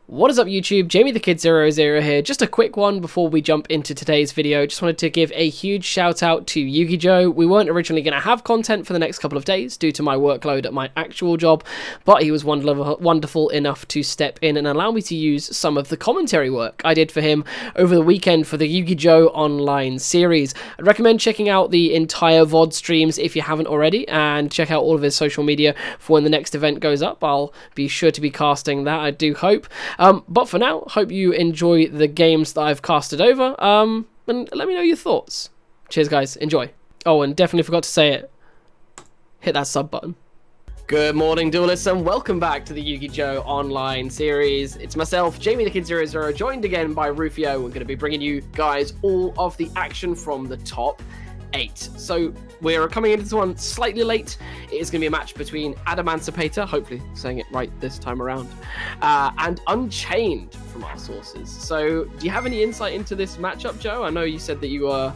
What is up YouTube, Jamie the Kid 00 here. Just a quick one before we jump into today's video. Just wanted to give a huge shout out to Yugijoe. We weren't originally going to have content for the next couple of days due to my workload at my actual job, but he was wonderful enough to step in and allow me to use some of the commentary work I did for him over the weekend for the Yugijoe Online Series. I'd recommend checking out the entire VOD streams if you haven't already, and check out all of his social media for when the next event goes up. I'll be sure to be casting that, I do hope. But for now, hope you enjoy the games that I've casted over, and let me know your thoughts. Cheers, guys. Enjoy. Oh, and definitely forgot to say it. Hit that sub button. Good morning, duelists, and welcome back to the Yugijoe Online Series. It's myself, Jamie the Kid 00, joined again by Rufio. We're going to be bringing you guys all of the action from the top 8. So we're coming into this one slightly late. It is going to be a match between Adamancipator, hopefully saying it right this time around, and Unchained from our sources. So do you have any insight into this matchup, Joe? I know you said that you were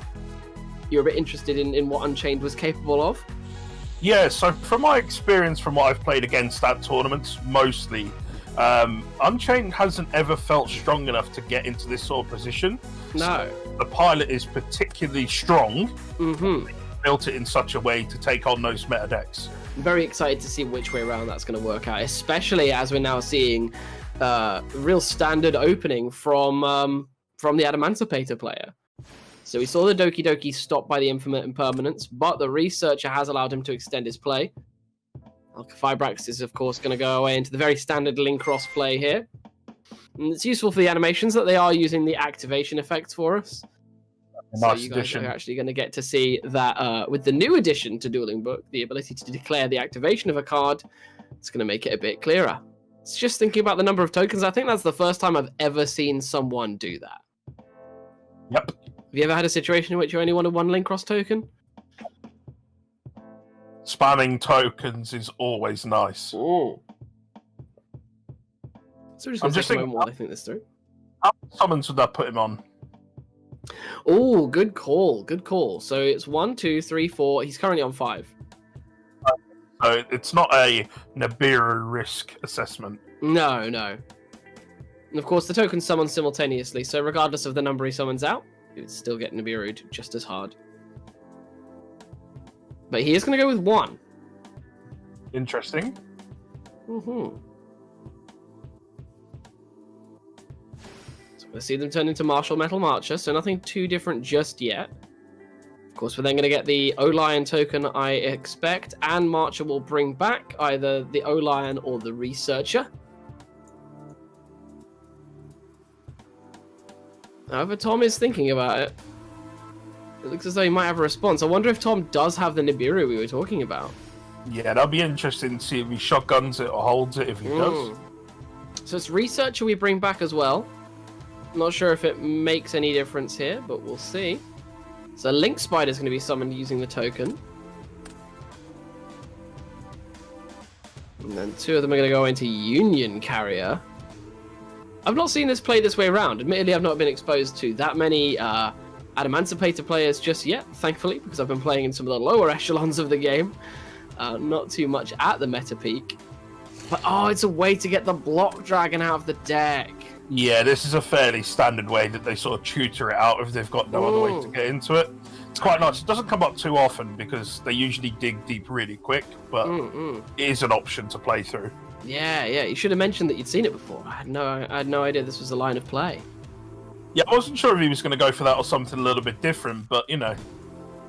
a bit interested in what Unchained was capable of. Yeah, so from my experience, from what I've played against at tournaments, mostly, Unchained hasn't ever felt strong enough to get into this sort of position. No. So the pilot is particularly strong. Mm-hmm. Built it in such a way to take on those meta decks. I'm very excited to see which way around that's going to work out, especially as we're now seeing real standard opening from the Adamancipator player. So we saw the Doki Doki stopped by the Infinite Impermanence, but the Researcher has allowed him to extend his play. Fibrax is, of course, going to go away into the very standard link cross play here. And it's useful for the animations that they are using the activation effects for us. So you guys are actually going to get to see that with the new addition to Dueling Book, the ability to declare the activation of a card, it's going to make it a bit clearer. It's just thinking about the number of tokens. I think that's the first time I've ever seen someone do that. Yep. Have you ever had a situation in which you only wanted one link cross token? Spamming tokens is always nice. Ooh. So we're just going to take a moment while I think this through. How many summons would that put him on? Oh, good call. Good call. So it's 1, 2, 3, 4. He's currently on 5. So it's not a Nibiru risk assessment. No, no. And of course, the tokens summon simultaneously, so regardless of the number he summons out, it's still getting Nibiru'd just as hard. But he is going to go with 1. Interesting. Mm-hmm. So we'll see them turn into Martial Metal Marcher, so nothing too different just yet. Of course, we're then going to get the O-Lion token, I expect, and Marcher will bring back either the O-Lion or the Researcher. However, Tom is thinking about it. It looks as though he might have a response. I wonder if Tom does have the Nibiru we were talking about. Yeah, that'll be interesting to see if he shotguns it or holds it if he does. So it's Researcher we bring back as well. Not sure if it makes any difference here, but we'll see. So Link Spider is going to be summoned using the token. And then 2 of them are going to go into Union Carrier. I've not seen this play this way around. Admittedly, I've not been exposed to that many Adamancipator players just yet, thankfully, because I've been playing in some of the lower echelons of the game. Not too much at the meta peak. But, oh, it's a way to get the Block Dragon out of the deck. Yeah, this is a fairly standard way that they sort of tutor it out if they've got no other way to get into it. It's quite nice. It doesn't come up too often because they usually dig deep really quick, but it is an option to play through. Yeah, you should have mentioned that you'd seen it before. I had no idea this was a line of play. Yeah, I wasn't sure if he was going to go for that or something a little bit different, but, you know,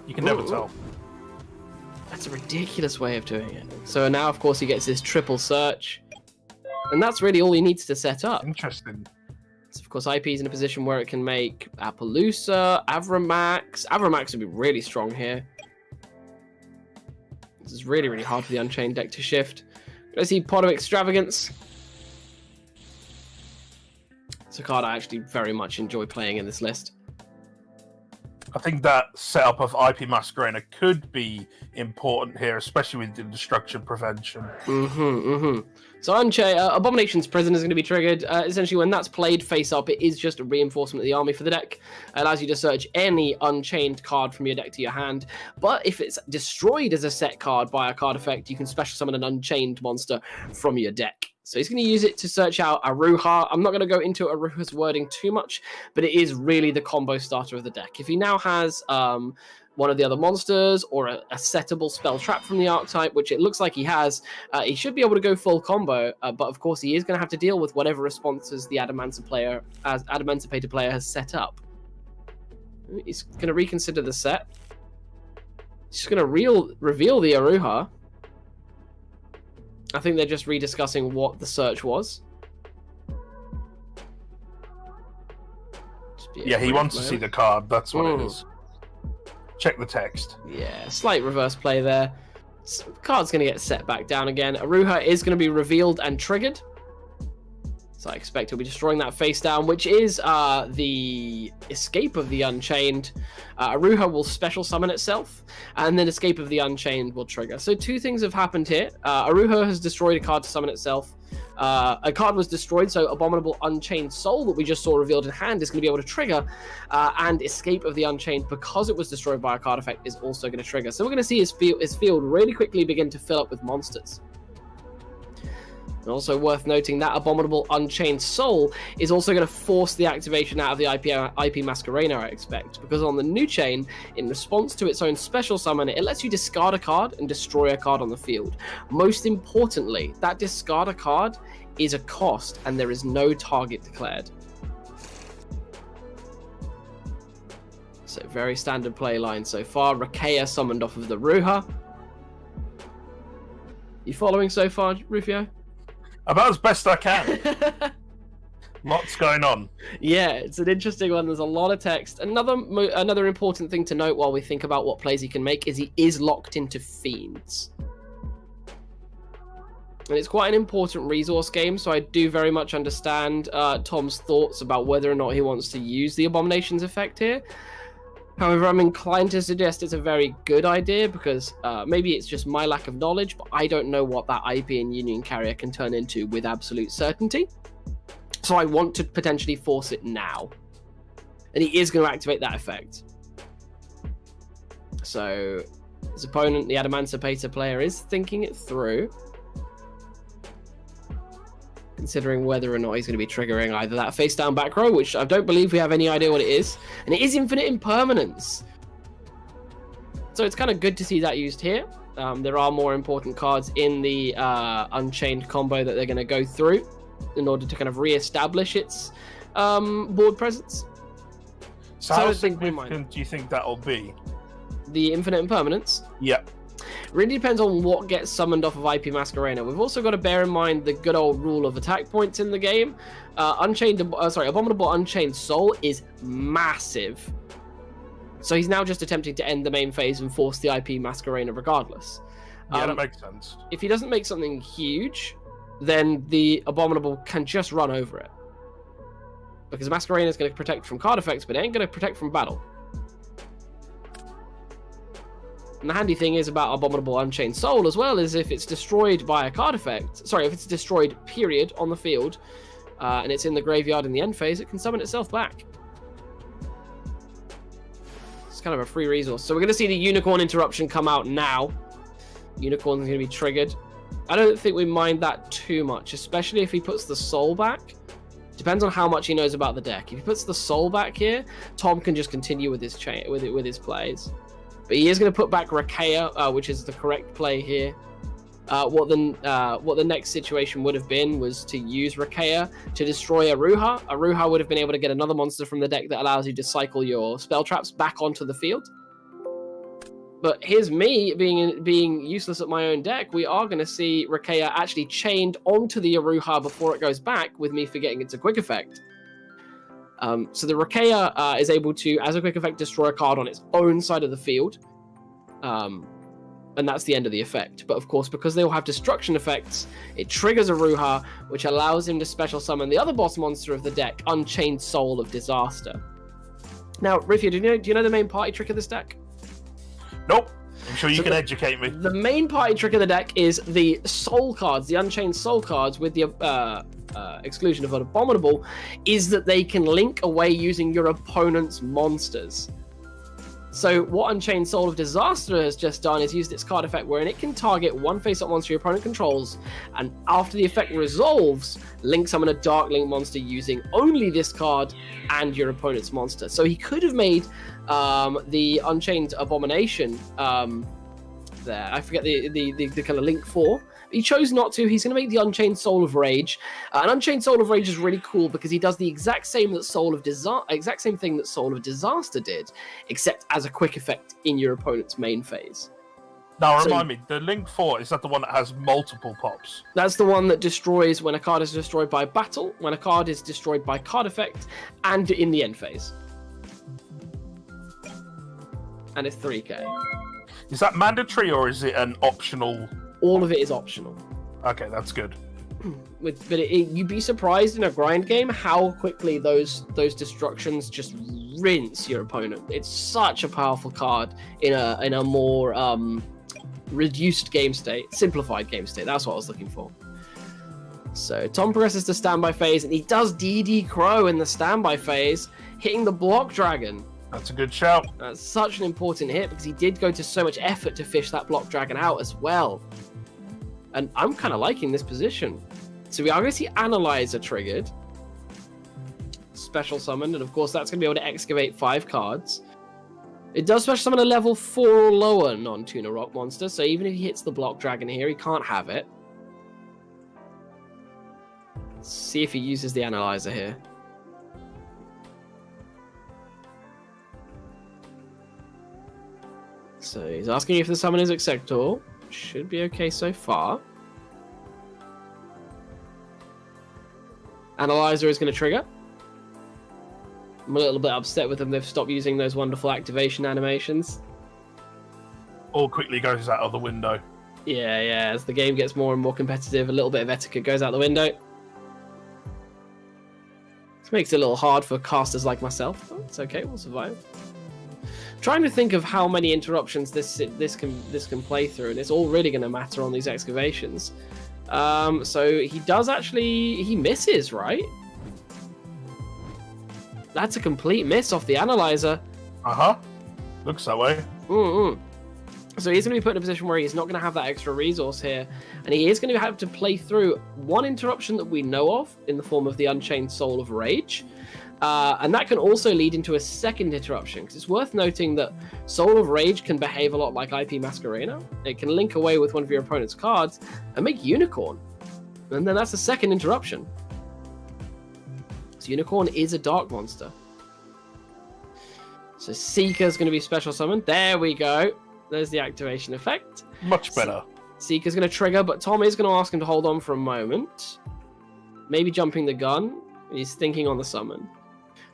you can never tell. That's a ridiculous way of doing it. So now, of course, he gets his triple search. And that's really all he needs to set up. Interesting. So, of course, IP is in a position where it can make Appaloosa, Avramax. Avramax would be really strong here. This is really, really hard for the Unchained deck to shift. Let's see Pot of Extravagance. It's a card I actually very much enjoy playing in this list. I think that setup of IP Masquerader could be important here, especially with the destruction prevention. So Abomination's Prison is going to be triggered. Essentially, when that's played face up, it is just a reinforcement of the army for the deck. It allows you to search any Unchained card from your deck to your hand. But if it's destroyed as a set card by a card effect, you can special summon an Unchained monster from your deck. So he's going to use it to search out Aruha. I'm not going to go into Aruha's wording too much, but it is really the combo starter of the deck. If he now has one of the other monsters or a settable spell trap from the archetype, which it looks like he has, he should be able to go full combo, but of course he is going to have to deal with whatever responses the Adamancipator player has set up. He's going to reconsider the set. He's going to reveal the Aruha. I think they're just rediscussing what the search was. Yeah, he wants to see the card. That's what it is. Check the text. Yeah, slight reverse play there. Card's going to get set back down again. Aruha is going to be revealed and triggered. So I expect he'll be destroying that face down, which is the Escape of the Unchained. Aruha will special summon itself, and then Escape of the Unchained will trigger. So two things have happened here. Aruha has destroyed a card to summon itself. A card was destroyed, so Abominable Unchained Soul that we just saw revealed in hand is going to be able to trigger, and Escape of the Unchained, because it was destroyed by a card effect, is also going to trigger. So we're going to see his field really quickly begin to fill up with monsters. And also worth noting that Abominable Unchained Soul is also going to force the activation out of the IP Masquerena, I expect, because on the new chain, in response to its own special summon, it lets you discard a card and destroy a card on the field. Most importantly, that discard a card is a cost, and there is no target declared. So very standard play line so far. Rakea summoned off of the Ruha. You following so far, Rufio? About as best I can. Lots going on. Yeah, it's an interesting one. There's a lot of text. Another important thing to note while we think about what plays he can make is he is locked into Fiends. And it's quite an important resource game, so I do very much understand Tom's thoughts about whether or not he wants to use the Abominations effect here. However, I'm inclined to suggest it's a very good idea because maybe it's just my lack of knowledge, but I don't know what that IP and Union carrier can turn into with absolute certainty. So I want to potentially force it now. And he is going to activate that effect. So his opponent, the Adamancipator player, is thinking it through, considering whether or not he's going to be triggering either that face down back row, which I don't believe we have any idea what it is, and it is infinite impermanence. So it's kind of good to see that used here. There are more important cards in the Unchained combo that they're going to go through in order to kind of re-establish its board presence. So how significant do you think that'll be? The infinite impermanence? Yep. Really depends on what gets summoned off of IP Masquerena. We've also got to bear in mind the good old rule of attack points in the game. Abominable Unchained Soul is massive. So he's now just attempting to end the main phase and force the IP Masquerena regardless. Yeah, that makes sense. If he doesn't make something huge, then the Abominable can just run over it. Because Masquerena is going to protect from card effects, but it ain't going to protect from battle. And the handy thing is about Abominable Unchained Soul as well is if it's destroyed by a card effect, if it's destroyed, period, on the field, and it's in the graveyard in the end phase, it can summon itself back. It's kind of a free resource. So we're going to see the Unicorn Interruption come out now. Unicorn's going to be triggered. I don't think we mind that too much, especially if he puts the Soul back. Depends on how much he knows about the deck. If he puts the Soul back here, Tom can just continue with his with his plays. But he is going to put back Rakea, which is the correct play here. What the next situation would have been was to use Rakea to destroy Aruha. Aruha would have been able to get another monster from the deck that allows you to cycle your spell traps back onto the field. But here's me being useless at my own deck. We are going to see Rakea actually chained onto the Aruha before it goes back, with me forgetting it's a quick effect. So the Rakea is able to, as a quick effect, destroy a card on its own side of the field. And that's the end of the effect. But of course, because they all have destruction effects, it triggers Aruha, which allows him to special summon the other boss monster of the deck, Unchained Soul of Disaster. Now, Rufio, do you know the main party trick of this deck? Nope. I'm sure you can educate me. The main party trick of the deck is the Soul cards, the Unchained Soul cards, with the exclusion of an Abominable, is that they can link away using your opponent's monsters. So what Unchained Soul of Disaster has just done is used its card effect wherein it can target one face-up monster your opponent controls, and after the effect resolves, link summon a Dark Link monster using only this card and your opponent's monster. So he could have made the Unchained Abomination there. I forget the kind of link for. He chose not to. He's going to make the Unchained Soul of Rage. An Unchained Soul of Rage is really cool because he does the exact same thing that Soul of Disaster did, except as a quick effect in your opponent's main phase. Now, remind me, the Link 4, is that the one that has multiple pops? That's the one that destroys when a card is destroyed by battle, when a card is destroyed by card effect, and in the end phase. And it's 3k. Is that mandatory or is it an optional? All of it is optional. Okay, that's good. But you'd be surprised in a grind game how quickly those destructions just rinse your opponent. It's such a powerful card in a more reduced game state, simplified game state. That's what I was looking for. So Tom progresses to standby phase, and he does DD Crow in the standby phase, hitting the block dragon. That's a good shout. That's such an important hit because he did go to so much effort to fish that block dragon out as well. And I'm kind of liking this position. So we are going to see Analyzer triggered. Special summoned, and of course that's going to be able to excavate 5 cards. It does special summon a level 4 or lower non-Tuna Rock monster, so even if he hits the block dragon here, he can't have it. Let's see if he uses the Analyzer here. So he's asking if the summon is acceptable. Should be okay so far. Analyzer is going to trigger. I'm a little bit upset with them. They've stopped using those wonderful activation animations. All quickly goes out of the window. Yeah. As the game gets more and more competitive, a little bit of etiquette goes out the window. This makes it a little hard for casters like myself. But it's okay. We'll survive. Trying to think of how many interruptions this can play through, and it's all really going to matter on these excavations. So he does actually, he misses, right? That's a complete miss off the Analyzer. Looks that way. So he's going to be put in a position where he's not going to have that extra resource here, and he is going to have to play through one interruption that we know of in the form of the Unchained Soul of Rage. And that can also lead into a second interruption, because it's worth noting that Soul of Rage can behave a lot like IP Masquerena. It can link away with one of your opponent's cards and make Unicorn. And then that's the second interruption. So Unicorn is a dark monster. So Seeker's going to be special summoned. There we go. There's the activation effect. Much better. Seeker's going to trigger, but Tom is going to ask him to hold on for a moment. Maybe jumping the gun. He's thinking on the summon.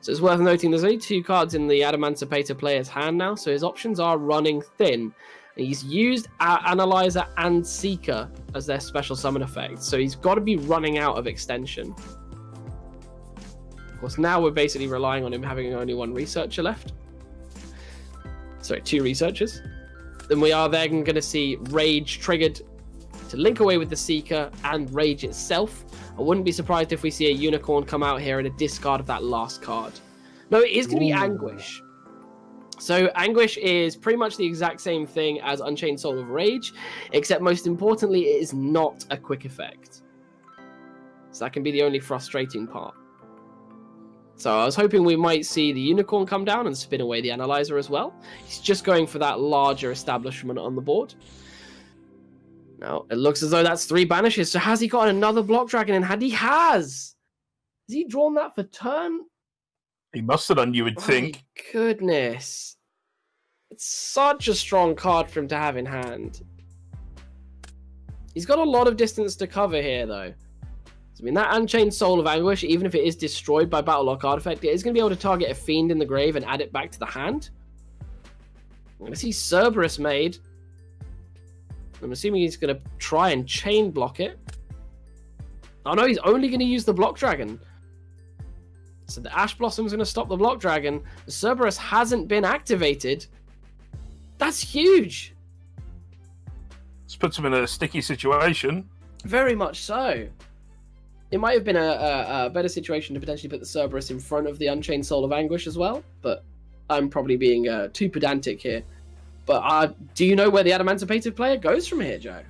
So it's worth noting there's only 2 cards in the Adamancipator player's hand now, so his options are running thin. And he's used Analyzer and Seeker as their special summon effects, so he's got to be running out of extension. Of course, now we're basically relying on him having only 1 researcher left. Sorry, 2 researchers. Then we are then going to see Rage triggered to link away with the Seeker and Rage itself. I wouldn't be surprised if we see a Unicorn come out here and a discard of that last card. No, it is going to be Anguish. So Anguish is pretty much the exact same thing as Unchained Soul of Rage, except most importantly, it is not a quick effect. So that can be the only frustrating part. So I was hoping we might see the Unicorn come down and spin away the Analyzer as well. He's just going for that larger establishment on the board. Now, it looks as though that's 3 banishes. So has he got another block dragon in hand? He has! Has he drawn that for turn? He must have done, you would think. My goodness. It's such a strong card for him to have in hand. He's got a lot of distance to cover here, though. I mean, that Unchained Soul of Anguish, even if it is destroyed by Battle Lock artifact, it is going to be able to target a Fiend in the grave and add it back to the hand. I'm going to see Cerberus made. I'm assuming he's going to try and chain block it. Oh no, he's only going to use the block dragon. So the Ash Blossom's going to stop the block dragon. The Cerberus hasn't been activated. That's huge. This puts him in a sticky situation. Very much so. It might have been a better situation to potentially put the Cerberus in front of the Unchained Soul of Anguish as well, but I'm probably being too pedantic here. But do you know where the Adamancipator player goes from here, Joe?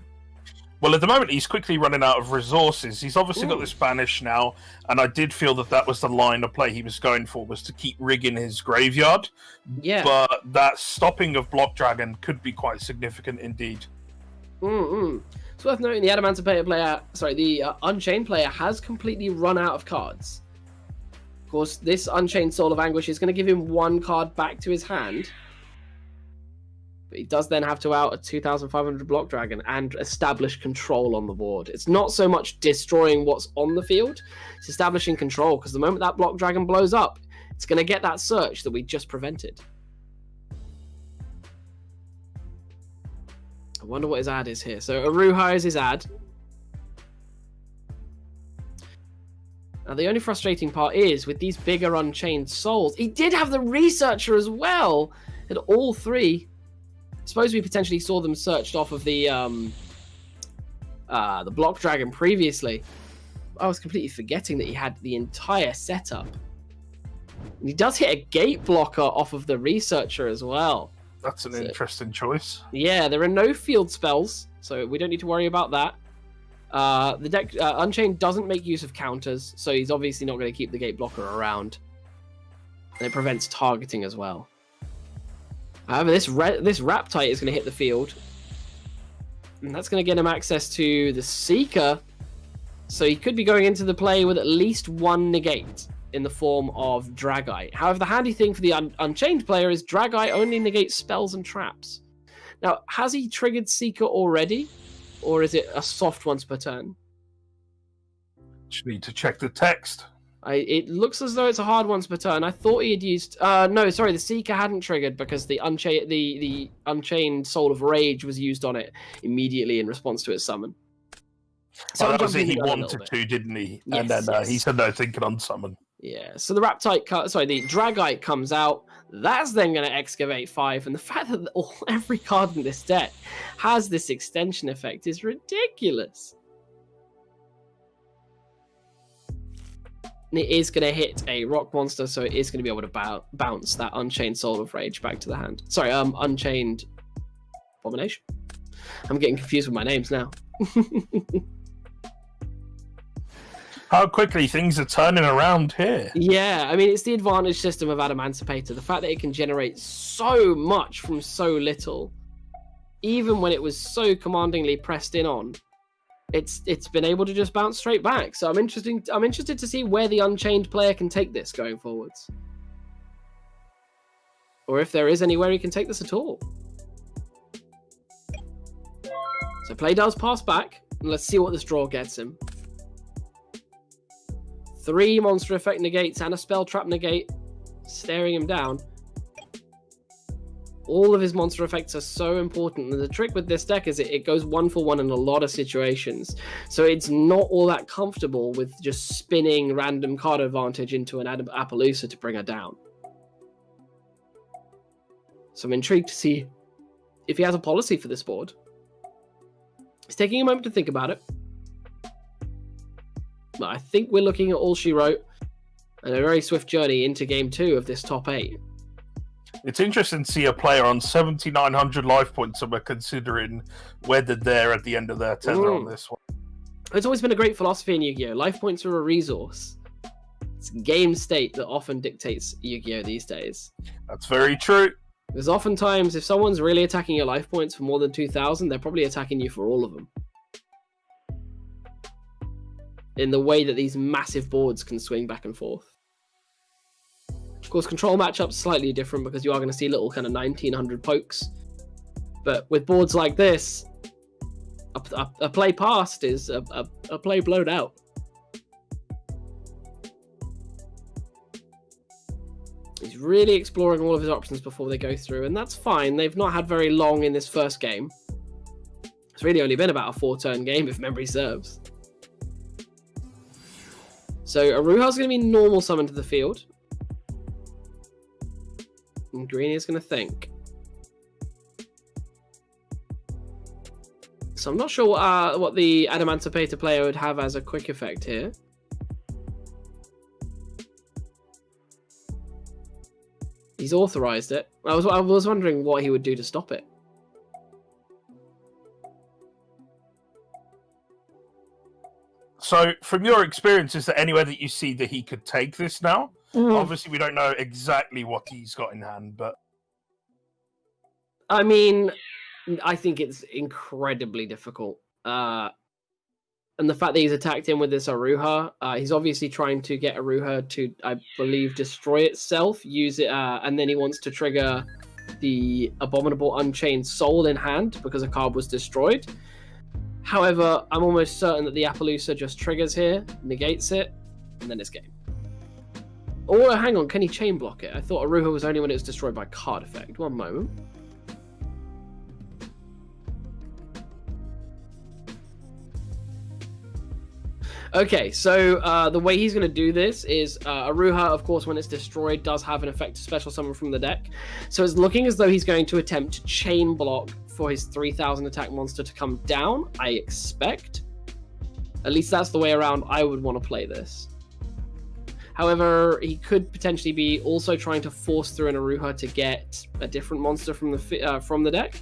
Well, at the moment, he's quickly running out of resources. He's obviously got this banish now, and I did feel that was the line of play he was going for, was to keep rigging his graveyard. Yeah. But that stopping of Block Dragon could be quite significant indeed. It's worth noting the Adamancipator player, the Unchained player has completely run out of cards. Of course, this Unchained Soul of Anguish is going to give him 1 card back to his hand. But he does then have to out a 2,500 Block Dragon and establish control on the board. It's not so much destroying what's on the field, it's establishing control, because the moment that Block Dragon blows up, it's going to get that search that we just prevented. I wonder what his ad is here. So Aruha is his ad. Now the only frustrating part is, with these bigger Unchained Souls, he did have the Researcher as well at all 3. Suppose we potentially saw them searched off of the Block Dragon previously. I was completely forgetting that he had the entire setup. And he does hit a Gate Blocker off of the Researcher as well. That's an interesting choice. Yeah, there are no field spells, so we don't need to worry about that. The deck Unchained doesn't make use of counters, so he's obviously not going to keep the Gate Blocker around. And it prevents targeting as well. However, this Raptite is going to hit the field. And that's going to get him access to the Seeker. So he could be going into the play with at least 1 negate in the form of Dragite. However, the handy thing for the Unchained player is Dragite only negates spells and traps. Now, has he triggered Seeker already? Or is it a soft once per turn? Just need to check the text. It looks as though it's a hard once per turn. I thought he had used... no, sorry, the Seeker hadn't triggered because the Unchained Soul of Rage was used on it immediately in response to its summon. So that was it, he wanted to, didn't he? Yes, and then yes. He said no, thinking on summon. Yeah, so the the Dragite comes out. That's then going to excavate 5, and the fact that every card in this deck has this extension effect is ridiculous. And it is going to hit a rock monster, so it is going to be able to bounce that Unchained Soul of Rage back to the hand. Sorry, Unchained Abomination. I'm getting confused with my names now. How quickly things are turning around here. Yeah, I mean, it's the advantage system of Adamancipator. The fact that it can generate so much from so little, even when it was so commandingly pressed in on, it's been able to just bounce straight back. So I'm interested to see where the Unchained player can take this going forwards. Or if there is anywhere he can take this at all. So play does pass back, and let's see what this draw gets him. 3 monster effect negates and a spell trap negate, staring him down. All of his monster effects are so important, and the trick with this deck is it goes 1 for 1 in a lot of situations. So it's not all that comfortable with just spinning random card advantage into an Appaloosa to bring her down. So I'm intrigued to see if he has a policy for this board. He's taking a moment to think about it. But I think we're looking at all she wrote and a very swift journey into game 2 of this top 8. It's interesting to see a player on 7,900 life points, and we're considering whether they're at the end of their tether on this one. It's always been a great philosophy in Yu-Gi-Oh! Life points are a resource. It's game state that often dictates Yu-Gi-Oh! These days. That's very true. Because oftentimes, if someone's really attacking your life points for more than 2,000, they're probably attacking you for all of them. In the way that these massive boards can swing back and forth. Of course, control matchups slightly different because you are going to see little kind of 1,900 pokes. But with boards like this, a play passed is a play blown out. He's really exploring all of his options before they go through, and that's fine. They've not had very long in this first game. It's really only been about a 4-turn game, if memory serves. So Aruha's going to be normal summoned to the field. And Green is going to think. So I'm not sure what the Adamancipator player would have as a quick effect here. He's He's authorized it. I was wondering what he would do to stop it. So, from your experience, is there anywhere that you see that he could take this now? Obviously, we don't know exactly what he's got in hand, but... I mean, I think it's incredibly difficult. And the fact that he's attacked him with this Aruha, he's obviously trying to get Aruha to, I believe, destroy itself, use it, and then he wants to trigger the Abominable Unchained Soul in hand because a card was destroyed. However, I'm almost certain that the Appaloosa just triggers here, negates it, and then it's game. Oh, hang on, can he chain block it? I thought Aruha was only when it was destroyed by card effect. One moment. Okay, so the way he's going to do this is Aruha, of course, when it's destroyed, does have an effect to special summon from the deck. So it's looking as though he's going to attempt to chain block for his 3000 attack monster to come down, I expect. At least that's the way around I would want to play this. However, he could potentially be also trying to force through an Aruha to get a different monster from the deck.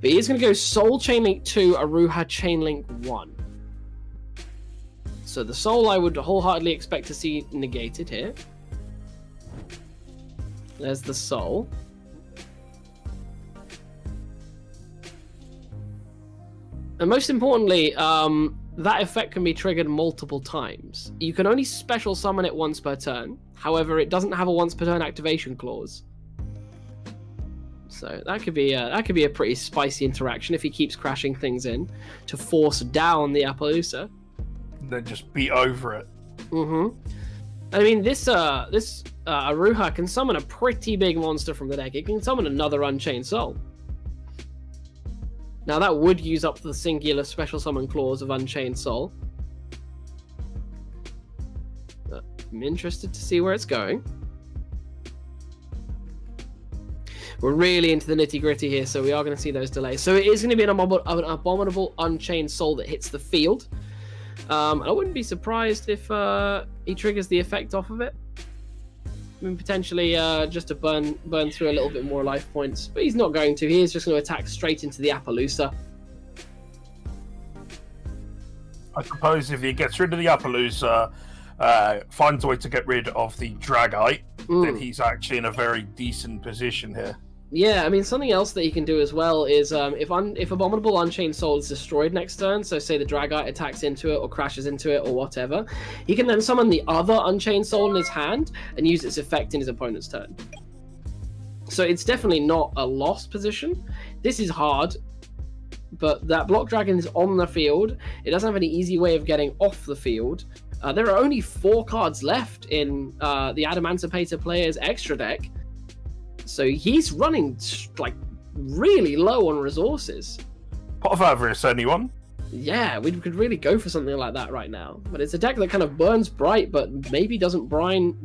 But he's going to go Soul Chainlink 2, Aruha Chainlink 1. So the Soul I would wholeheartedly expect to see negated here. There's the Soul. And most importantly, that effect can be triggered multiple times. You can only special summon it once per turn. However, it doesn't have a once per turn activation clause. So that could be a pretty spicy interaction if he keeps crashing things in to force down the Appaloosa. Then just beat over it. I mean, this Aruha can summon a pretty big monster from the deck. It can summon another Unchained Soul. Now that would use up the singular special summon clause of Unchained Soul. But I'm interested to see where it's going. We're really into the nitty-gritty here, so we are going to see those delays. So it is going to be an Abominable Unchained Soul that hits the field. I wouldn't be surprised if he triggers the effect off of it. I mean, potentially just to burn through a little bit more life points, but he's not going to. He is just going to attack straight into the Appaloosa. I suppose if he gets rid of the Appaloosa, finds a way to get rid of the Dragite, then he's actually in a very decent position here. Yeah, I mean, something else that he can do as well is if Abominable Unchained Soul is destroyed next turn, so say the Dragite attacks into it or crashes into it or whatever, he can then summon the other Unchained Soul in his hand and use its effect in his opponent's turn. So it's definitely not a lost position. This is hard, but that Block Dragon is on the field. It doesn't have any easy way of getting off the field. There are only 4 cards left in the Adamancipator player's extra deck. So he's running like really low on resources. Pot of Avarice, anyone? Yeah, we could really go for something like that right now. But it's a deck that kind of burns bright, but maybe doesn't burn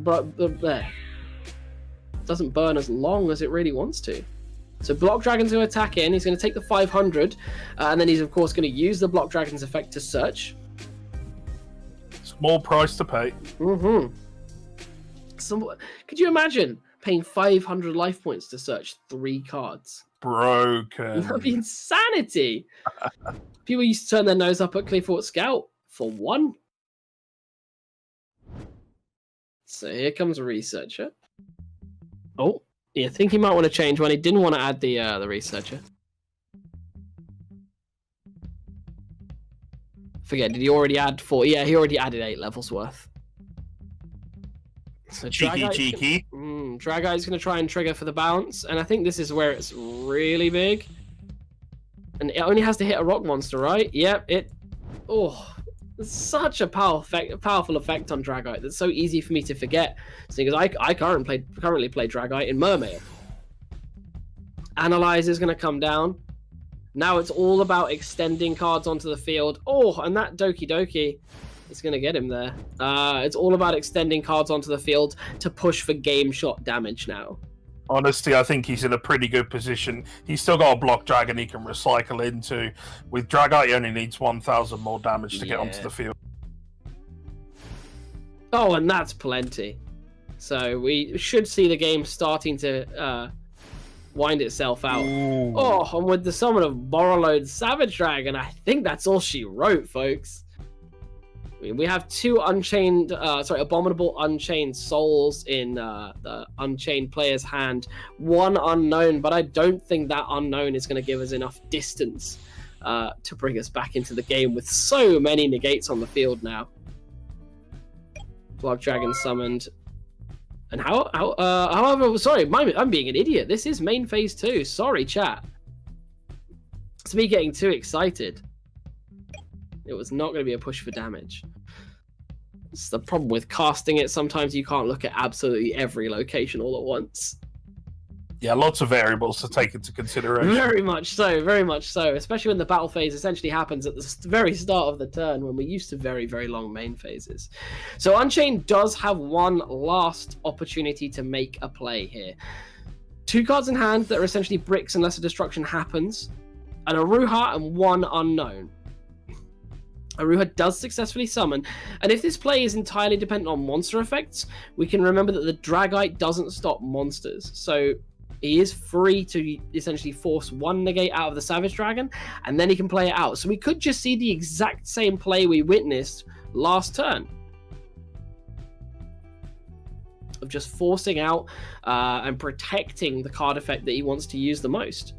as long as it really wants to. So Block Dragon's going to attack in. He's going to take the 500, and then he's of course going to use the Block Dragon's effect to search. Small price to pay. So, could you imagine paying 500 life points to search 3 cards? Broken. That'd be insanity. People used to turn their nose up at Clearthought Scout for 1. So here comes a Researcher. Oh, yeah, I think he might want to change one. He didn't want to add the Researcher. Forget, did he already add 4? Yeah, he already added 8 levels worth. So cheeky. Dragite's going to try and trigger for the bounce, and I think this is where it's really big. And it only has to hit a rock monster, right? Yep, it's such a powerful effect on Dragite that's so easy for me to forget. Because I currently play Dragite in Mermaid. Analyze is going to come down. Now it's all about extending cards onto the field. Oh, and that Doki Doki is going to get him there. It's all about extending cards onto the field to push for game shot damage now. Honestly, I think he's in a pretty good position. He's still got a Block Dragon he can recycle into. With Dragite, he only needs 1,000 more damage to get onto the field. Oh, and that's plenty. So we should see the game starting to wind itself out. Ooh. Oh, and with the summon of Borreload Savage Dragon, I think that's all she wrote, folks. I mean, we have two abominable Unchained souls in the Unchained player's hand. One unknown, but I don't think that unknown is going to give us enough distance to bring us back into the game with so many negates on the field now. Block Dragon summoned. And however, sorry, I'm being an idiot. This is main phase 2. Sorry, chat. It's me getting too excited. It was not going to be a push for damage. It's the problem with casting it. Sometimes you can't look at absolutely every location all at once. Yeah, lots of variables to take into consideration. Very much so, very much so. Especially when the battle phase essentially happens at the very start of the turn, when we're used to very, very long main phases. So Unchained does have one last opportunity to make a play here. 2 cards in hand that are essentially bricks unless a destruction happens. An Aruha and one unknown. Aruha does successfully summon, and if this play is entirely dependent on monster effects, we can remember that the Dragite doesn't stop monsters. So he is free to essentially force one negate out of the Savage Dragon, and then he can play it out. So we could just see the exact same play we witnessed last turn. Of just forcing out and protecting the card effect that he wants to use the most.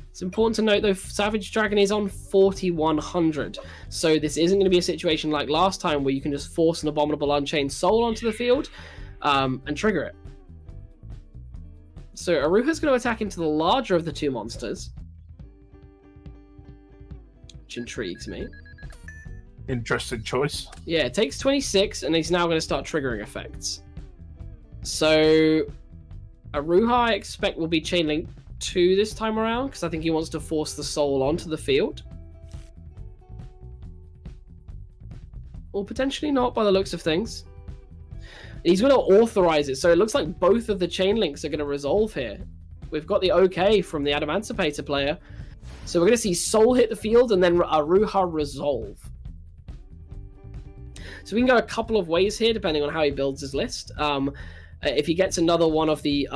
It's important to note, though, Savage Dragon is on 4100, so this isn't going to be a situation like last time where you can just force an Abominable Unchained Soul onto the field and trigger it. So Aruha's going to attack into the larger of the 2 monsters, which intrigues me. Interesting choice. Yeah, it takes 26, and he's now going to start triggering effects. So Aruha, I expect, will be Chain Link 2 this time around, because I think he wants to force the soul onto the field. Or potentially not, by the looks of things. He's going to authorize it, so it looks like both of the chain links are going to resolve here. We've got the okay from the Adamancipator player. So we're going to see soul hit the field and then Aruha resolve. So we can go a couple of ways here, depending on how he builds his list. If he gets another one of the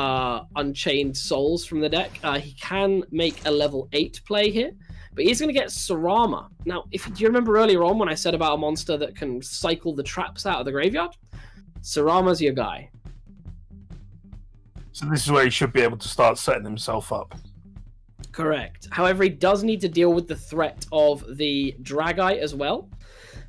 Unchained Souls from the deck, he can make a level 8 play here. But he's going to get Sarama. Now, do you remember earlier on when I said about a monster that can cycle the traps out of the graveyard? Sarama's your guy. So this is where he should be able to start setting himself up. Correct. However, he does need to deal with the threat of the Dragite as well.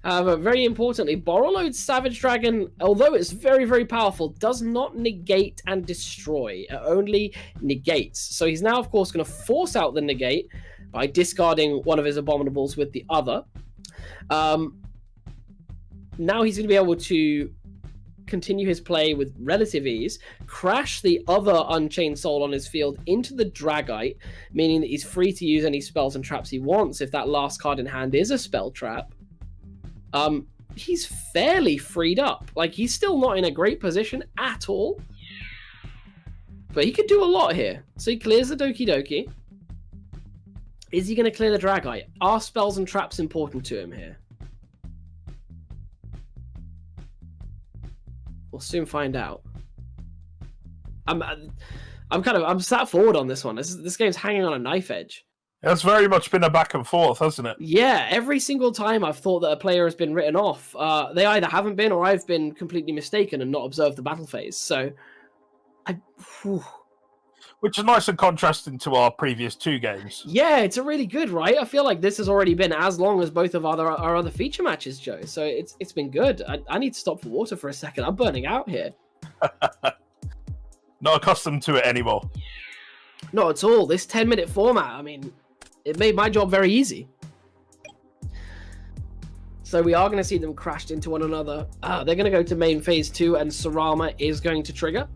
But very importantly, Borreload Savage Dragon, although it's very, very powerful, does not negate and destroy. It only negates. So he's now, of course, going to force out the negate by discarding one of his Abominables with the other. Now he's going to be able to continue his play with relative ease, crash the other Unchained Soul on his field into the Dragite, meaning that he's free to use any spells and traps he wants if that last card in hand is a spell trap. He's fairly freed up. Like, he's still not in a great position at all. But he could do a lot here. So he clears the Doki Doki. Is he going to clear the Dragite? Are spells and traps important to him here? We'll soon find out. I'm sat forward on this one. This game's hanging on a knife edge. It's very much been a back and forth, hasn't it? Yeah, every single time I've thought that a player has been written off, they either haven't been or I've been completely mistaken and not observed the battle phase. So, which is nice and contrasting to our previous 2 games. Yeah, it's a really good, right? I feel like this has already been as long as both of our other feature matches, Joe. So it's been good. I need to stop for water for a second. I'm burning out here. Not accustomed to it anymore. Not at all. This 10-minute format, I mean, it made my job very easy. So we are going to see them crashed into one another. They're going to go to main phase 2, and Sarama is going to trigger.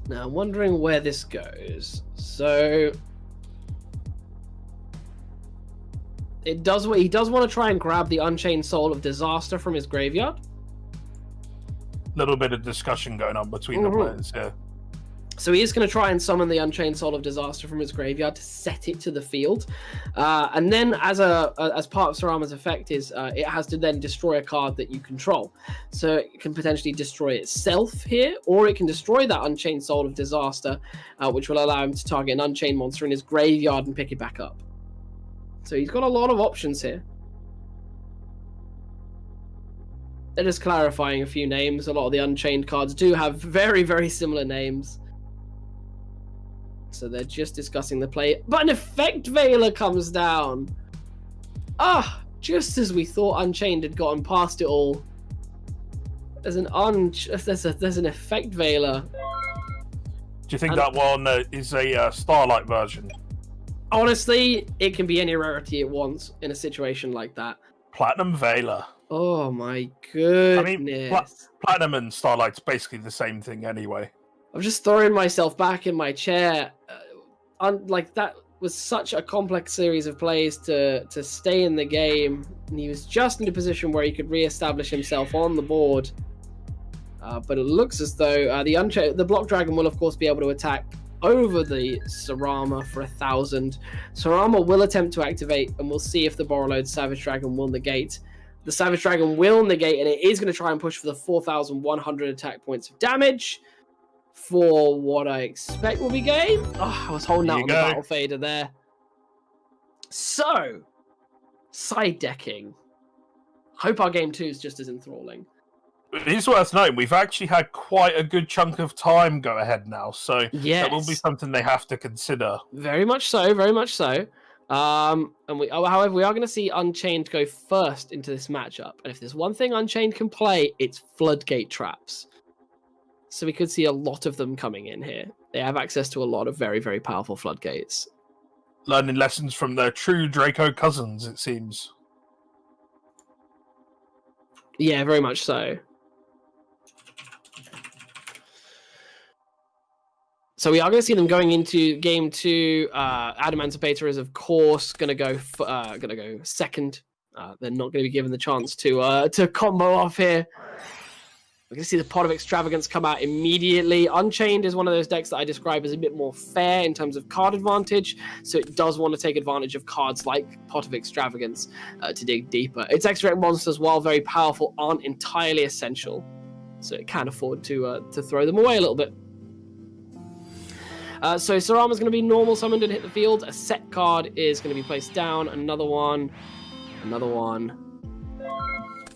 Now, I'm wondering where this goes. So he does want to try and grab the Unchained Soul of Disaster from his graveyard. Little bit of discussion going on between the players here. So he is going to try and summon the Unchained Soul of Disaster from his graveyard to set it to the field. And then as part of Sarama's effect is it has to then destroy a card that you control. So it can potentially destroy itself here, or it can destroy that Unchained Soul of Disaster, which will allow him to target an Unchained monster in his graveyard and pick it back up. So he's got a lot of options here. They're just clarifying a few names. A lot of the Unchained cards do have very, very similar names. So they're just discussing the play. But an Effect Veiler comes down. Just as we thought Unchained had gotten past it all. There's an Effect Veiler. Do you think that one is a Starlight version? Honestly, it can be any rarity it wants in a situation like that. Platinum Veiler. Oh my goodness. I mean, Platinum and Starlight's basically the same thing anyway. I'm just throwing myself back in my chair. Like, that was such a complex series of plays to stay in the game. And he was just in a position where he could re-establish himself on the board. But it looks as though the Block Dragon will, of course, be able to attack over the Sarama for 1,000. Sarama will attempt to activate, and we'll see if the Borreload Savage Dragon will negate. The Savage Dragon will negate, and it is going to try and push for the 4,100 attack points of damage. For what I expect will be game. I was holding out on the Battle Fader there. So, side decking. Hope our game 2 is just as enthralling. It is worth noting, we've actually had quite a good chunk of time go ahead now, so that will be something they have to consider. Very much so, very much so. However, we are going to see Unchained go first into this matchup. And if there's one thing Unchained can play, it's Floodgate traps. So we could see a lot of them coming in here. They have access to a lot of very, very powerful floodgates. Learning lessons from their true Draco cousins, it seems. Yeah, very much so. So we are going to see them going into game 2. Adamancipator is, of course, going to go second. They're not going to be given the chance to combo off here. We're going to see the Pot of Extravagance come out immediately. Unchained is one of those decks that I describe as a bit more fair in terms of card advantage, so it does want to take advantage of cards like Pot of Extravagance to dig deeper. Its extra monsters, while very powerful, aren't entirely essential, so it can afford to throw them away a little bit. So Sarama's going to be normal summoned and hit the field. A set card is going to be placed down. Another one.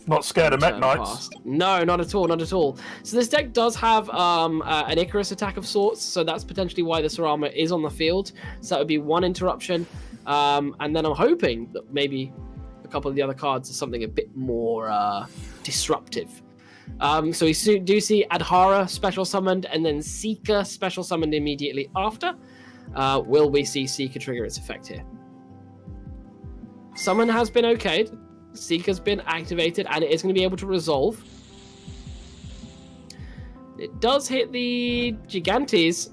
Not scared of Mech Knights. No, not at all, not at all. So this deck does have an Icarus attack of sorts, so that's potentially why the Sarama is on the field. So that would be one interruption. And then I'm hoping that maybe a couple of the other cards are something a bit more disruptive. So we do see Adhara special summoned, and then Seeker special summoned immediately after. Will we see Seeker trigger its effect here? Summon has been okayed. Seeker's been activated, and it is going to be able to resolve. It does hit the Gigantes,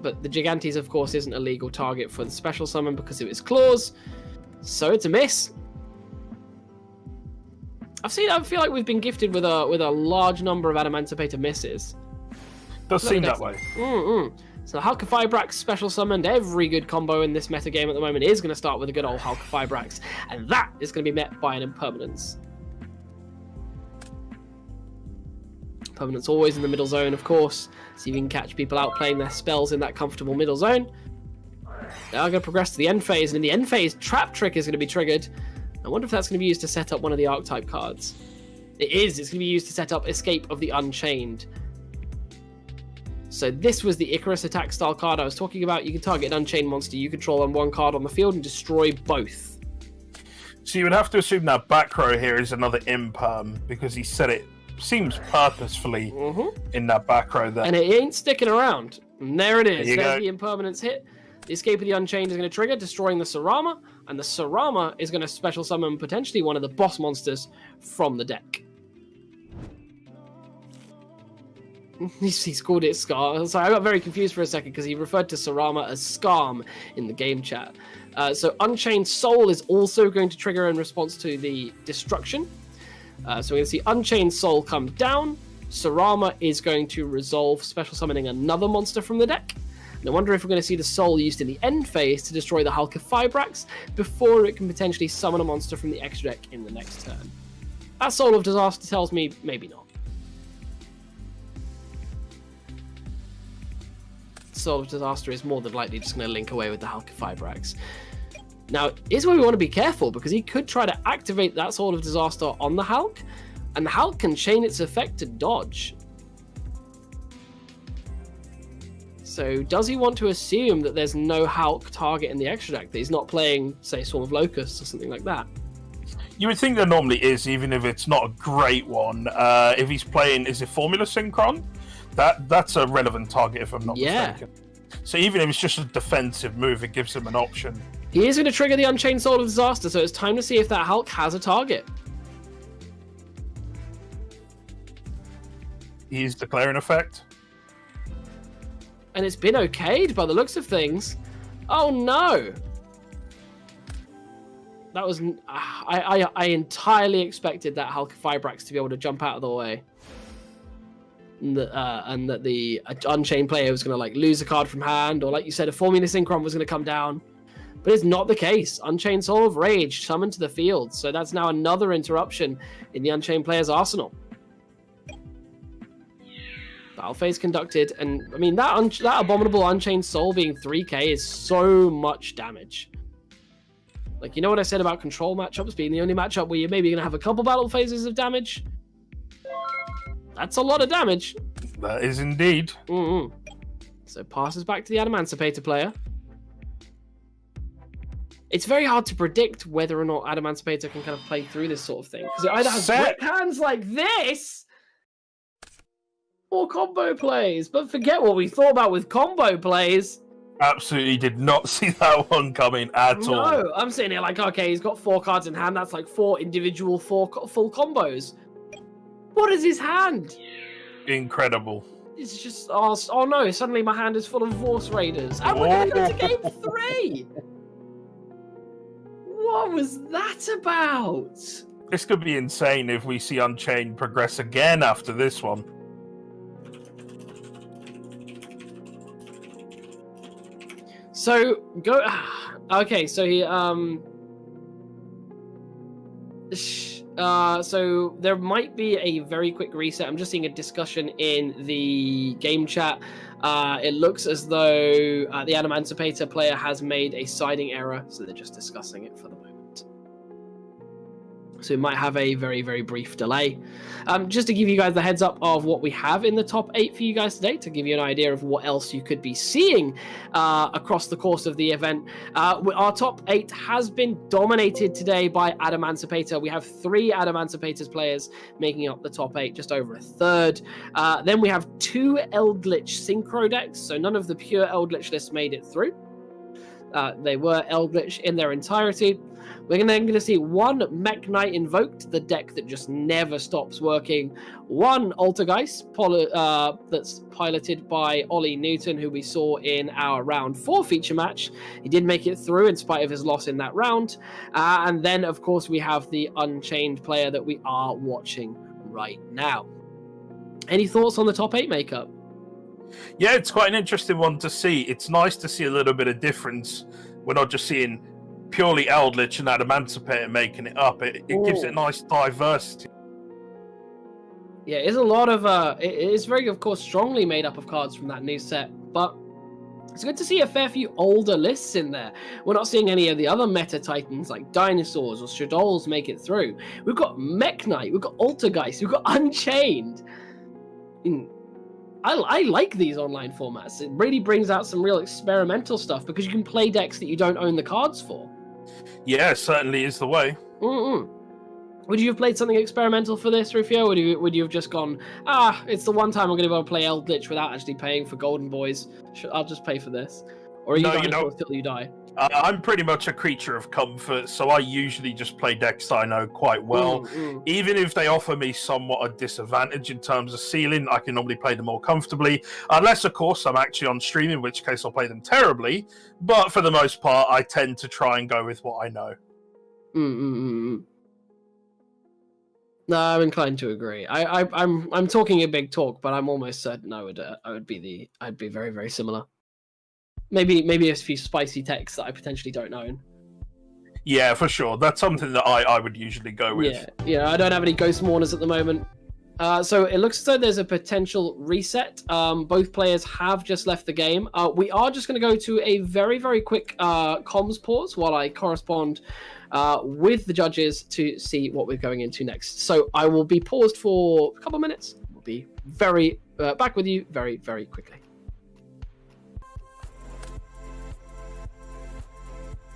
but the Gigantes, of course, isn't a legal target for the special summon because of its claws, so it's a miss. I feel like we've been gifted with a large number of Adamancipator misses. Does seem that way. So Halqifibrax special summoned. Every good combo in this metagame at the moment is going to start with a good old Halqifibrax, and that is going to be met by an Impermanence. Impermanence always in the middle zone, of course, so you can catch people out playing their spells in that comfortable middle zone. They are going to progress to the end phase, and in the end phase, Trap Trick is going to be triggered. I wonder if that's going to be used to set up one of the Archetype cards. It is. It's going to be used to set up Escape of the Unchained. So this was the Icarus attack style card I was talking about. You can target an Unchained monster you control on one card on the field and destroy both. So you would have to assume that back row here is another Imperm, because he said it seems purposefully in that back row there. And it ain't sticking around. And there it is. There's the Impermanence hit. The Escape of the Unchained is going to trigger, destroying the Sarama, and the Sarama is going to special summon potentially one of the boss monsters from the deck. He's called it Scar. So I got very confused for a second because he referred to Sarama as Scarm in the game chat. So Unchained Soul is also going to trigger in response to the destruction. So we're going to see Unchained Soul come down. Sarama is going to resolve special summoning another monster from the deck. And I wonder if we're going to see the Soul used in the end phase to destroy the Hulk of Fibrax before it can potentially summon a monster from the extra deck in the next turn. That Soul of Disaster tells me maybe not. Soul of Disaster is more than likely just going to link away with the Hulk of Fibrax. Now, here's where we want to be careful, because he could try to activate that Soul of Disaster on the Hulk, and the Hulk can chain its effect to dodge. So does he want to assume that there's no Hulk target in the extra deck, that he's not playing, say, Swarm of Locusts or something like that? You would think there normally is, even if it's not a great one. If he's playing, is it Formula Synchron? That's a relevant target, if I'm not mistaken. So even if it's just a defensive move, it gives him an option. He is going to trigger the Unchained Soul of Disaster, so it's time to see if that Hulk has a target. He's declaring effect. And it's been okayed by the looks of things. Oh no! That was... I entirely expected that Hulk of Fibrax to be able to jump out of the way. And that the Unchained player was going to like lose a card from hand, or like you said, a Formula Synchron was going to come down. But it's not the case. Unchained Soul of Rage summoned to the field, so that's now another interruption in the Unchained player's arsenal. Battle phase conducted, and I mean that abominable Unchained Soul being 3k is so much damage. Like, you know what I said about control matchups being the only matchup where you're maybe going to have a couple battle phases of damage? That's a lot of damage. That is indeed. So passes back to the Adamancipator player. It's very hard to predict whether or not Adamancipator can kind of play through this sort of thing, because it either has quick hands like this or combo plays. But forget what we thought about with combo plays. Absolutely did not see that one coming at all. No, I'm sitting here like, okay, he's got 4 cards in hand. That's like 4 individual full combos. What is his hand? Incredible. It's just, oh no, suddenly my hand is full of Force Raiders. And we're going to go to game 3. What was that about? This could be insane if we see Unchained progress again after this one. So, go... Okay, so he, so there might be a very quick reset. I'm just seeing a discussion in the game chat. It looks as though the Adamancipator player has made a siding error, so they're just discussing it for the moment. So it might have a very, very brief delay. Just to give you guys the heads up of what we have in the top 8 for you guys today, to give you an idea of what else you could be seeing across the course of the event. Our top 8 has been dominated today by Adamancipator. We have 3 Adamancipators players making up the top 8, just over a third. Then we have 2 Eldritch Synchro decks, so none of the pure Eldritch lists made it through. They were Eldritch in their entirety. We're then going to see 1 Mech Knight Invoked, the deck that just never stops working. 1 Altergeist, that's piloted by Ollie Newton, who we saw in our round 4 feature match. He did make it through in spite of his loss in that round. And then, of course, we have the Unchained player that we are watching right now. Any thoughts on the top 8 makeup? Yeah, it's quite an interesting one to see. It's nice to see a little bit of difference. We're not just seeing purely Eldritch and Adamancipator making it up. It gives it a nice diversity. Yeah, it's a lot of it is very, of course, strongly made up of cards from that new set, but it's good to see a fair few older lists in there. We're not seeing any of the other meta titans like Dinosaurs or Shadows make it through. We've got Mech Knight, we've got Altergeist, we've got Unchained. I like these online formats. It really brings out some real experimental stuff because you can play decks that you don't own the cards for. Yeah, certainly is the way. Would you have played something experimental for this, Rufio? Or would you have just gone, it's the one time I'm going to be able to play Eldritch without actually paying for Golden Boys. I'll just pay for this. Or are you until you die? I'm pretty much a creature of comfort, so I usually just play decks that I know quite well. Even if they offer me somewhat a disadvantage in terms of ceiling, I can normally play them more comfortably. Unless, of course, I'm actually on stream, in which case I'll play them terribly. But for the most part, I tend to try and go with what I know. No, I'm inclined to agree. I'm talking a big talk, but I'm almost certain I'd be very, very similar. Maybe a few spicy texts that I potentially don't own. Yeah, for sure. That's something that I would usually go with. Yeah. I don't have any Ghost Mourners at the moment. So it looks as though there's a potential reset. Both players have just left the game. We are just going to go to a very, very quick comms pause while I correspond with the judges to see what we're going into next. So I will be paused for a couple of minutes. We'll be back with you very, very quickly.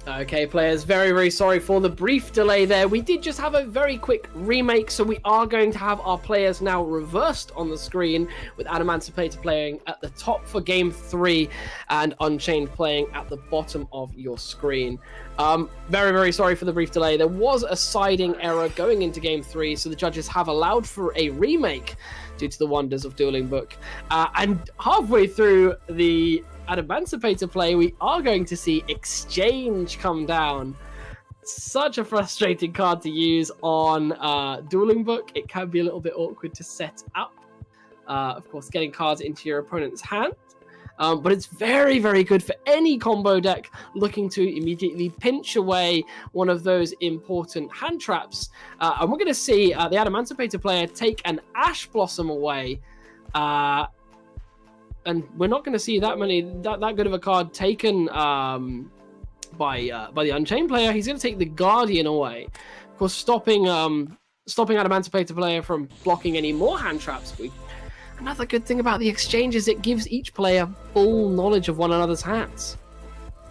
Okay, players, very, very sorry for the brief delay there. We did just have a very quick remake, so we are going to have our players now reversed on the screen, with Adamancipator playing at the top for Game 3 and Unchained playing at the bottom of your screen. Very, very sorry for the brief delay. There was a siding error going into Game 3, so the judges have allowed for a remake due to the wonders of Dueling Book. And halfway through the Adamancipator play, we are going to see Exchange come down. Such a frustrating card to use on Dueling Book. It can be a little bit awkward to set up. Of course, getting cards into your opponent's hand. But it's very, very good for any combo deck looking to immediately pinch away one of those important hand traps. And we're going to see the Adamancipator player take an Ash Blossom away. And we're not going to see that good of a card taken by the Unchained player. He's going to take the Guardian away, of course, stopping Adamancipator player from blocking any more hand traps. Another good thing about the Exchange is it gives each player full knowledge of one another's hands.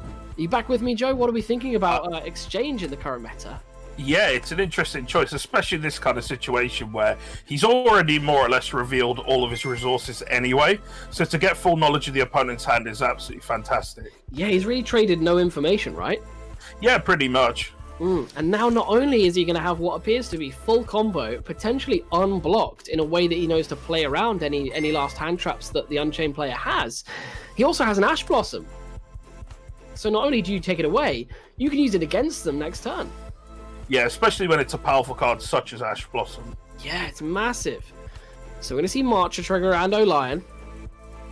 Are you back with me, Joe? What are we thinking about Exchange in the current meta? Yeah, it's an interesting choice, especially in this kind of situation where he's already more or less revealed all of his resources anyway. So to get full knowledge of the opponent's hand is absolutely fantastic. Yeah, he's really traded no information, right? Yeah, pretty much. And now not only is he going to have what appears to be full combo, potentially unblocked in a way that he knows to play around any last hand traps that the Unchained player has, he also has an Ash Blossom. So not only do you take it away, you can use it against them next turn. Yeah, especially when it's a powerful card such as Ash Blossom. Yeah, it's massive. So we're going to see Marcher trigger and O'Lion.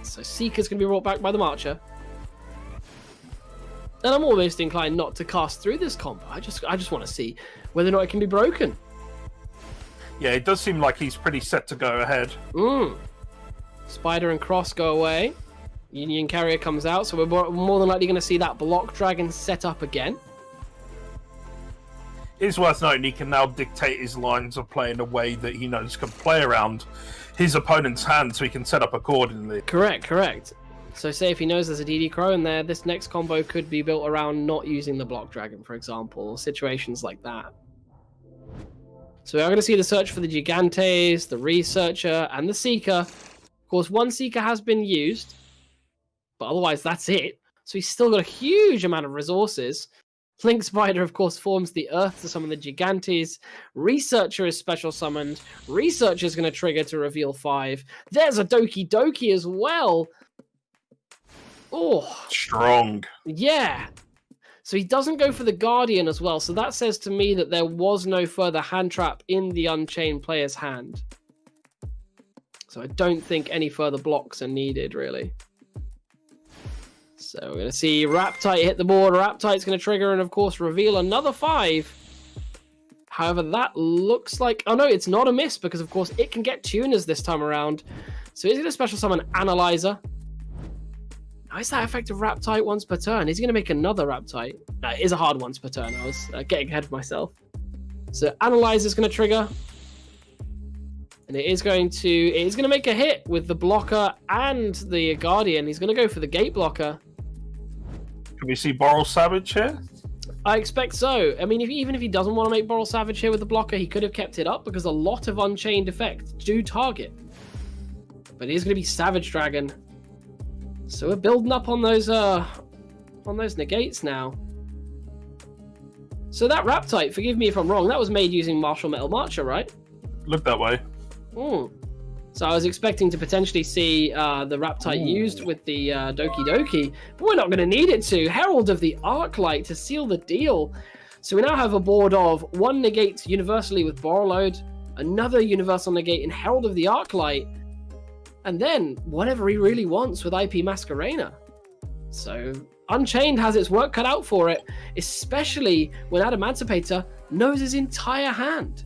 So Seeker's going to be brought back by the Marcher. And I'm almost inclined not to cast through this combo. I just want to see whether or not it can be broken. Yeah, it does seem like he's pretty set to go ahead. Spider and Cross go away. Union Carrier comes out, so we're more than likely going to see that Block Dragon set up again. It's worth noting he can now dictate his lines of play in a way that he knows can play around his opponent's hand, so he can set up accordingly. Correct. So say if he knows there's a DD Crow in there, this next combo could be built around not using the Block Dragon, for example, or situations like that. So we are going to see the search for the Gigantes, the Researcher, and the Seeker. Of course, one Seeker has been used, but otherwise that's it. So he's still got a huge amount of resources. Link Spider, of course, forms the Earth to summon the Gigantes. Researcher is special summoned. Researcher is going to trigger to reveal 5. There's a Doki Doki as well. Oh, strong. Yeah. So he doesn't go for the Guardian as well. So that says to me that there was no further hand trap in the Unchained player's hand. So I don't think any further blocks are needed, really. So we're going to see Raptite hit the board. Raptite's going to trigger and, of course, reveal another 5. However, that looks like... Oh, no, it's not a miss because, of course, it can get tuners this time around. So he's going to special summon Analyzer. Now, is that effective Raptite once per turn? Is he going to make another Raptite? No, it is a hard once per turn. I was getting ahead of myself. So Analyzer's going to trigger. And it is going to make a hit with the blocker and the Guardian. He's going to go for the gate blocker. Can we see Boral Savage here? I expect so. I mean, even if he doesn't want to make Boral Savage here with the blocker, he could have kept it up because a lot of Unchained effects do target. But it is going to be Savage Dragon. So we're building up on those negates now. So that Raptite, forgive me if I'm wrong, that was made using Martial Metal Marcher, right? Looked that way. So I was expecting to potentially see the Raptite used with the Doki Doki, but we're not going to need it to. Herald of the Arclight to seal the deal. So we now have a board of 1 negate universally with Borreload, another universal negate in Herald of the Arclight, and then whatever he really wants with IP Masquerena. So Unchained has its work cut out for it, especially when Adamancipator knows his entire hand.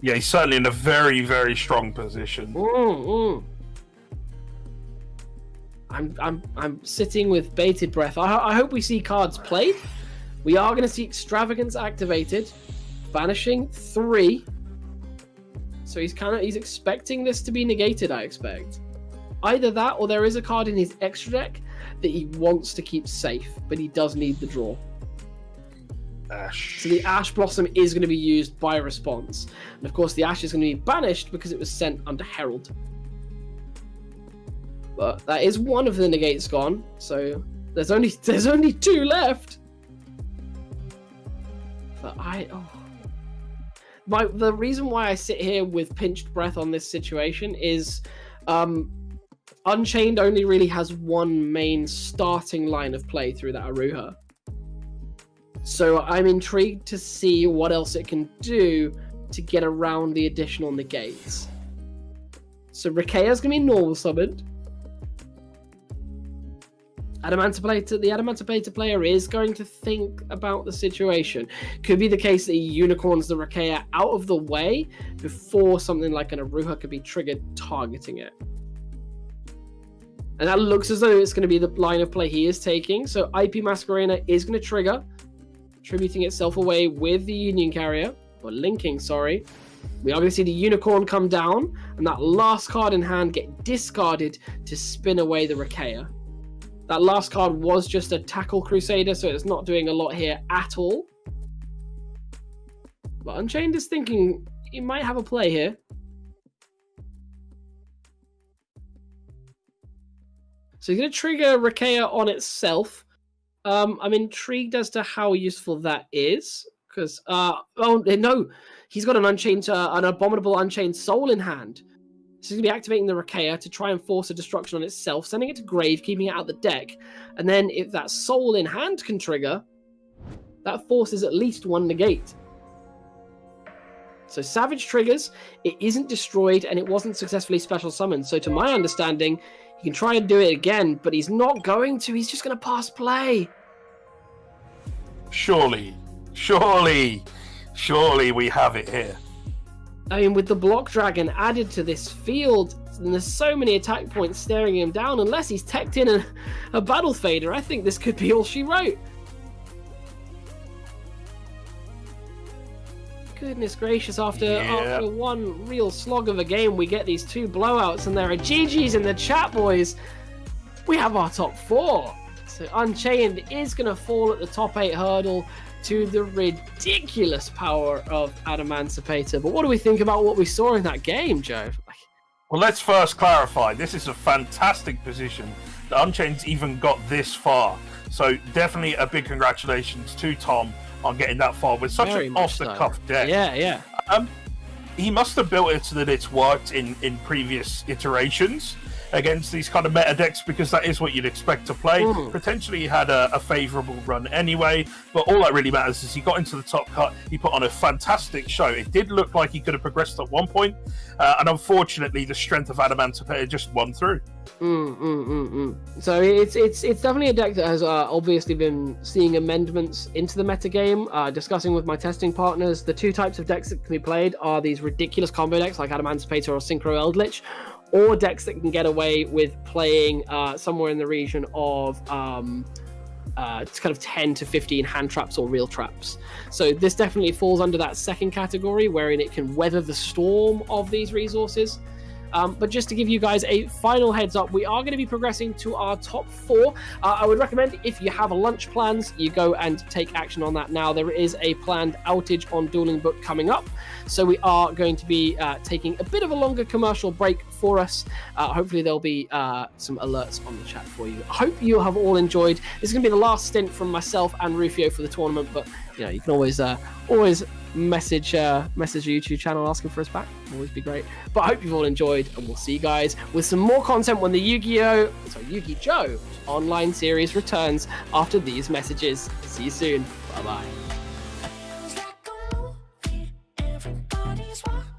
Yeah, he's certainly in a very, very strong position. I'm sitting with bated breath. I hope we see cards played. We are going to see Extravagance activated, banishing 3. So he's expecting this to be negated, I expect. Either that, or there is a card in his extra deck that he wants to keep safe, but he does need the draw. Ash. So the Ash Blossom is going to be used by response. And of course the Ash is going to be banished because it was sent under Herald. But that is one of the negates gone, so there's only 2 left. But the reason why I sit here with pinched breath on this situation is Unchained only really has one main starting line of play through that Aruha. So I'm intrigued to see what else it can do to get around the additional negates. So Rikea's going to be normal summoned. The Adamancipator player is going to think about the situation. Could be the case that he unicorns the Rikea out of the way before something like an Aruha could be triggered targeting it. And that looks as though it's going to be the line of play he is taking. So IP Masquerena is going to trigger, tributing itself away with the Union Carrier, or linking, sorry. We are going to see the Unicorn come down, and that last card in hand get discarded to spin away the Rikea. That last card was just a Tackle Crusader, so it's not doing a lot here at all. But Unchained is thinking he might have a play here. So he's going to trigger Rikea on itself. I'm intrigued as to how useful that is. Because, oh no, he's got an Abominable Unchained Soul in hand. So he's going to be activating the Rikea to try and force a destruction on itself, sending it to grave, keeping it out the deck. And then if that Soul in hand can trigger, that forces at least 1 negate. So Savage triggers, it isn't destroyed, and it wasn't successfully special summoned. So to my understanding, he can try and do it again, but he's not going to. He's just going to pass play. Surely we have it here. I mean, with the Block Dragon added to this field, and there's so many attack points staring him down, unless he's teched in a Battle Fader, I think this could be all she wrote. Goodness gracious, after one real slog of a game, we get these 2 blowouts, and there are GGs in the chat, boys. We have our top 4. So Unchained is going to fall at the top 8 hurdle to the ridiculous power of Adamancipator. But what do we think about what we saw in that game, Joe? Well, let's first clarify. This is a fantastic position. The Unchained's even got this far. So definitely a big congratulations to Tom on getting that far with such an off-the-cuff deck. Yeah. He must have built it so that it's worked in previous iterations against these kind of meta decks, because that is what you'd expect to play. Potentially he had a favourable run anyway, but all that really matters is he got into the top cut, he put on a fantastic show. It did look like he could have progressed at one point, and unfortunately the strength of Adamancipator just won through. So it's definitely a deck that has obviously been seeing amendments into the metagame. Discussing with my testing partners, the 2 types of decks that can be played are these ridiculous combo decks like Adamancipator or Synchro Eldritch, or decks that can get away with playing somewhere in the region of it's kind of 10 to 15 hand traps or real traps. So this definitely falls under that second category, wherein it can weather the storm of these resources. But just to give you guys a final heads up, we are going to be progressing to our top 4. I would recommend, if you have lunch plans, you go and take action on that now. There is a planned outage on Dueling Book coming up, so we are going to be taking a bit of a longer commercial break for us. Hopefully there'll be some alerts on the chat for you. I hope you have all enjoyed. This is going to be the last stint from myself and Rufio for the tournament, but you know, you can always message the YouTube channel asking for us back. Always be great. But I hope you've all enjoyed, and we'll see you guys with some more content when the Yugijoe Online Series returns after these messages. See you soon. Bye bye. just want